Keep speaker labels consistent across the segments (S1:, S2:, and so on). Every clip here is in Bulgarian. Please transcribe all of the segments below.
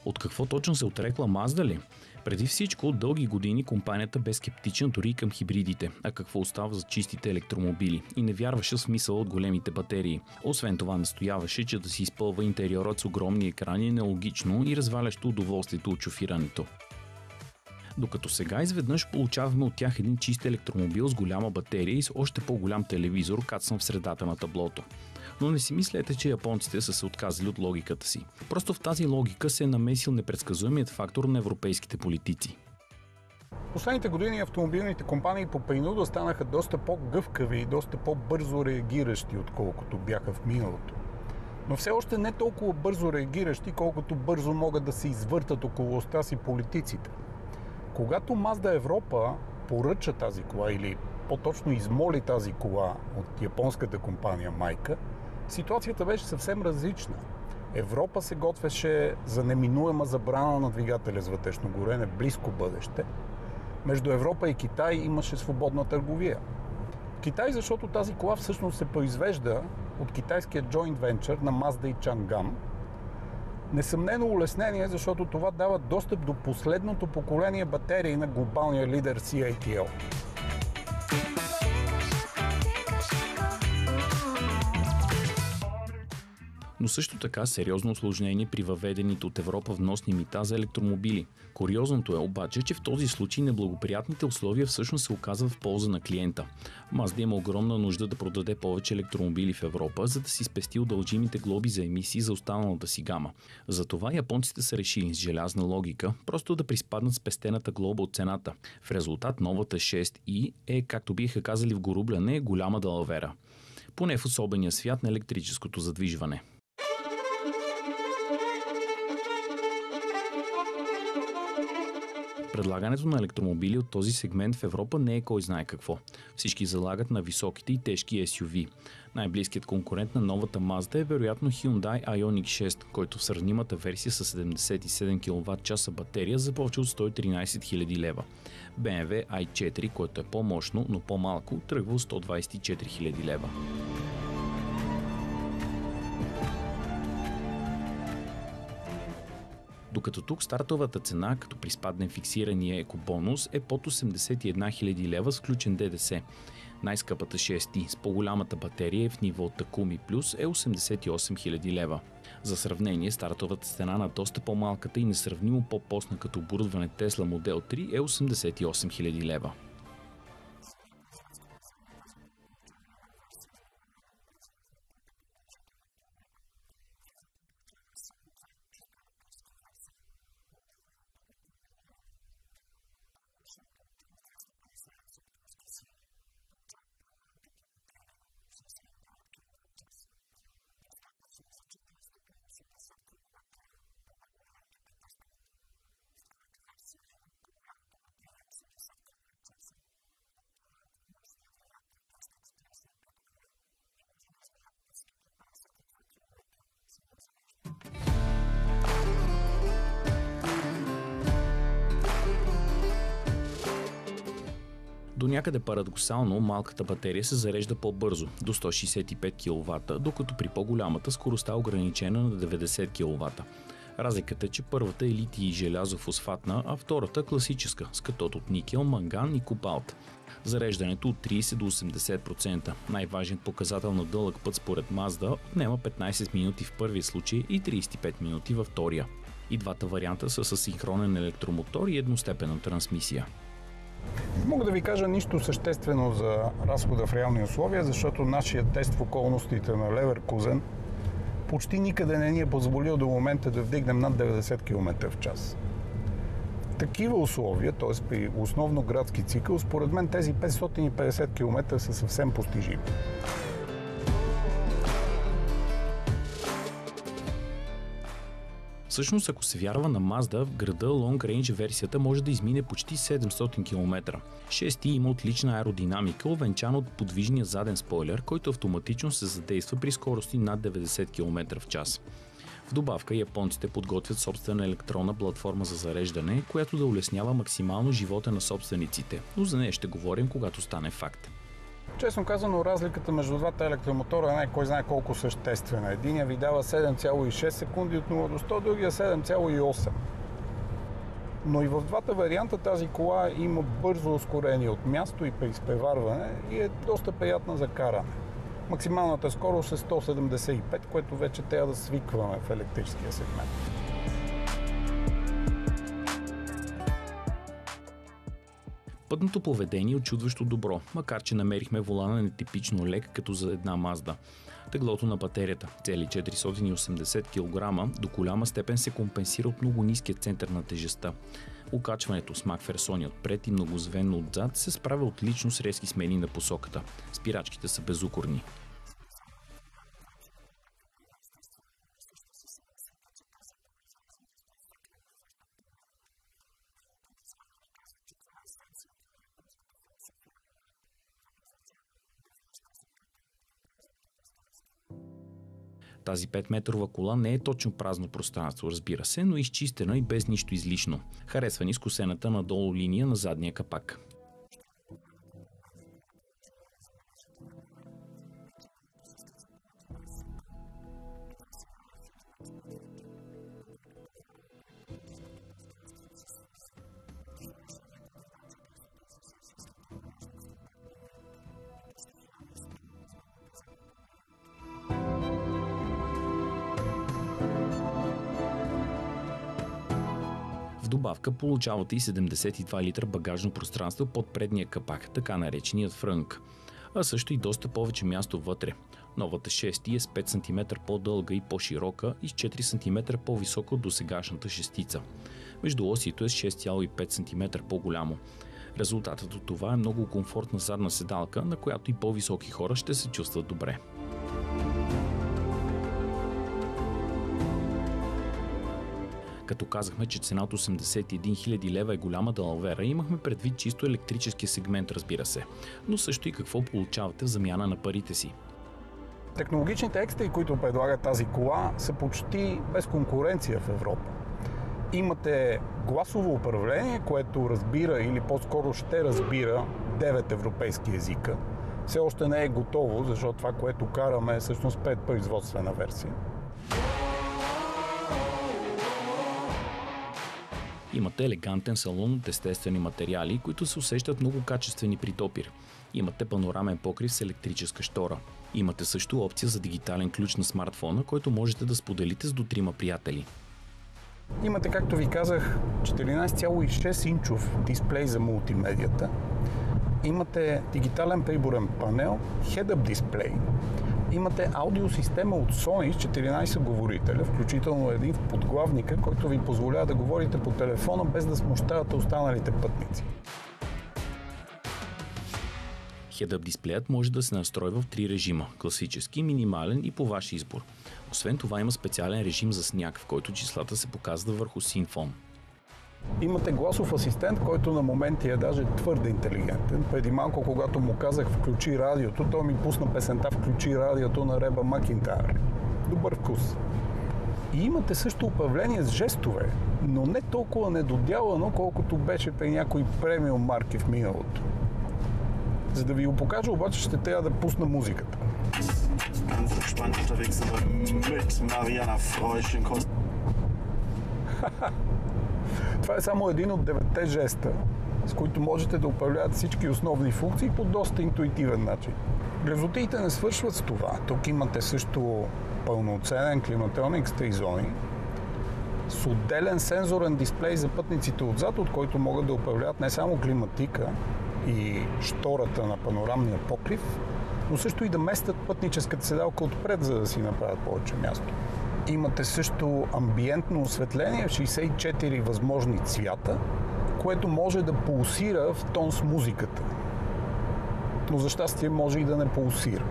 S1: От какво точно се отрекла Mazda ли? Преди всичко, от дълги години компанията бе скептична дори към хибридите, а какво остава за чистите електромобили и не вярваше в смисъл от големите батерии. Освен това настояваше, че да си изпълва интериорът с огромни екрани е нелогично и развалящо удоволствието от шофирането. Докато сега изведнъж получаваме от тях един чист електромобил с голяма батерия и с още по-голям телевизор, кацан в средата на таблото. Но не си мислете, че японците са се отказали от логиката си. Просто в тази логика се е намесил непредсказуемият фактор на европейските политици.
S2: Последните години автомобилните компании по принуда станаха доста по-гъвкави и доста по-бързо реагиращи, отколкото бяха в миналото. Но все още не толкова бързо реагиращи, колкото бързо могат да се извъртат около уста си политиците. Когато Mazda Европа поръча тази кола или по-точно измоли тази кола от японската компания майка, ситуацията беше съвсем различна. Европа се готвеше за неминуема забрана на двигателя с вътрешно горене в близко бъдеще. Между Европа и Китай имаше свободна търговия. Китай, защото тази кола всъщност се произвежда от китайския joint venture на Mazda и Changan. Несъмнено улеснение, защото това дава достъп до последното поколение батерии на глобалния лидер CATL.
S1: Но също така сериозно усложнение при въведените от Европа вносни мита за електромобили. Куриозното е обаче, че в този случай неблагоприятните условия всъщност се оказват в полза на клиента. Mazda има огромна нужда да продаде повече електромобили в Европа, за да си спести удължимите глоби за емисии за останалата си гама. Затова японците са решили с желязна логика просто да приспаднат спестената глоба от цената. В резултат новата 6i е, както биха казали в горубляне, голяма далавера. Поне в особения свят на електрическото задвижване. Предлагането на електромобили от този сегмент в Европа не е кой знае какво. Всички залагат на високите и тежки SUV. Най-близкият конкурент на новата Mazda е вероятно Hyundai Ioniq 6, който в сравнимата версия с 77 кВт батерия започва от 113 000 лева. BMW i4, което е по-мощно, но по-малко, тръгва от 124 000 лева. Докато тук стартовата цена, като приспадне фиксирания екобонус, е под 81 000 лева с включен ДДС. Най-скъпата 6i с по-голямата батерия в ниво Takumi Plus е 88 000 лева. За сравнение, стартовата цена на доста по-малката и несравнимо по-постна като оборудване Tesla Model 3 е 88 000 лева. До някъде парадоксално малката батерия се зарежда по-бързо, до 165 кВт, докато при по-голямата скоростта е ограничена на 90 кВт. Разликата е, че първата е литий желязо-фосфатна, а втората класическа, с катод от никел, манган и кобалт. Зареждането от 30 до 80%. Най-важен показател на дълъг път според Mazda отнема 15 минути в първия случай и 35 минути във втория. И двата варианта са с синхронен електромотор и едностепенна трансмисия.
S2: Мога да ви кажа нищо съществено за разхода в реални условия, защото нашия тест в околностите на Леверкузен почти никъде не ни е позволил до момента да вдигнем над 90 км в час. Такива условия, т.е. при основно градски цикъл, според мен тези 550 км са съвсем постижими.
S1: Всъщност, ако се вярва на Mazda, в града Long Range версията може да измине почти 700 км. 6i има отлична аеродинамика, овенчана от подвижния заден спойлер, който автоматично се задейства при скорости над 90 км в час. В добавка японците подготвят собствена електронна платформа за зареждане, която да улеснява максимално живота на собствениците, но за нея ще говорим, когато стане факт.
S2: Честно казано, разликата между двата електромотора не е кой знае колко съществена. Единия ви дава 7,6 секунди от 0 до 100, другия 7,8. Но и в двата варианта тази кола има бързо ускорение от място и при изпреварване и е доста приятна за каране. Максималната скорост е 175, което вече трябва да свикваме в електрическия сегмент.
S1: Пътното поведение е очудващо добро, макар че намерихме волана нетипично лек, като за една Мазда. Теглото на батерията, цели 480 кг, до голяма степен се компенсира от много ниския център на тежестта. Окачването с Макферсони отпред и многозвенно отзад се справя отлично с резки смени на посоката. Спирачките са безукорни. Тази 5-метрова кола не е точно празно пространство, разбира се, но изчистена и без нищо излишно. Харесва ни скосената надолу линия на задния капак. В добавка получавате и 72 литра багажно пространство под предния капак, така нареченият фрънк, а също и доста повече място вътре. Новата 6 е с 5 см по-дълга и по-широка и с 4 см по-висока от досегашната шестица. Междуосието е с 6,5 см по-голямо. Резултатът от това е много комфортна задна седалка, на която и по-високи хора ще се чувстват добре. Като казахме, че цената 81 000 лева е голяма далавера, имахме предвид чисто електрическия сегмент, разбира се, но също и какво получавате в замяна на парите си.
S2: Технологичните екстри, които предлага тази кола, са почти без конкуренция в Европа. Имате гласово управление, което разбира или по-скоро ще разбира 9 европейски езика. Все още не е готово, защото това, което караме, е всъщност предпроизводствена версия.
S1: Имате елегантен салон от естествени материали, които се усещат много качествени при допир. Имате панорамен покрив с електрическа щора. Имате също опция за дигитален ключ на смартфона, който можете да споделите с до 3 приятели.
S2: Имате, както ви казах, 14,6 инчов дисплей за мултимедията. Имате дигитален приборен панел, head-up дисплей. Имате аудиосистема от Sony с 14 говорителя, включително един в подглавника, който ви позволява да говорите по телефона без да смущавате останалите пътници.
S1: Head-up дисплеят може да се настройва в 3 режима – класически, минимален и по ваш избор. Освен това има специален режим за сняг, в който числата се показват върху син фон.
S2: Имате гласов асистент, който на моменти е даже твърде интелигентен. Преди малко, когато му казах включи радиото, той ми пусна песента включи радиото на Реба Макинтайр. Добър вкус. И имате също управление с жестове, но не толкова недоделано, колкото беше при някои премиум марки в миналото. За да ви го покажа, обаче ще трябва да пусна музиката. Това е само един от 9 жеста, с които можете да управлявате всички основни функции по доста интуитивен начин. Грозотиите не свършват с това. Тук имате също пълноценен климатроник с 3 зони, с отделен сензорен дисплей за пътниците отзад, от който могат да управляват не само климатика и штората на панорамния покрив, но също и да местят пътническата седалка отпред, за да си направят повече място. Имате също амбиентно осветление в 64 възможни цвята, което може да пулсира в тон с музиката. Но за щастие може и да не пулсира.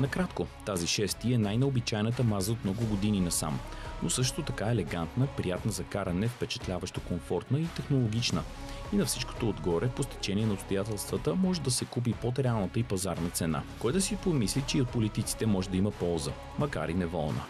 S1: Накратко, тази 6 е най-необичайната Мазда от много години насам, но също така елегантна, приятна за каране, впечатляващо комфортна и технологична. И на всичкото отгоре, по стечение на обстоятелствата, може да се купи под реалната и пазарна цена. Кой да си помисли, че и от политиците може да има полза, макар и неволна.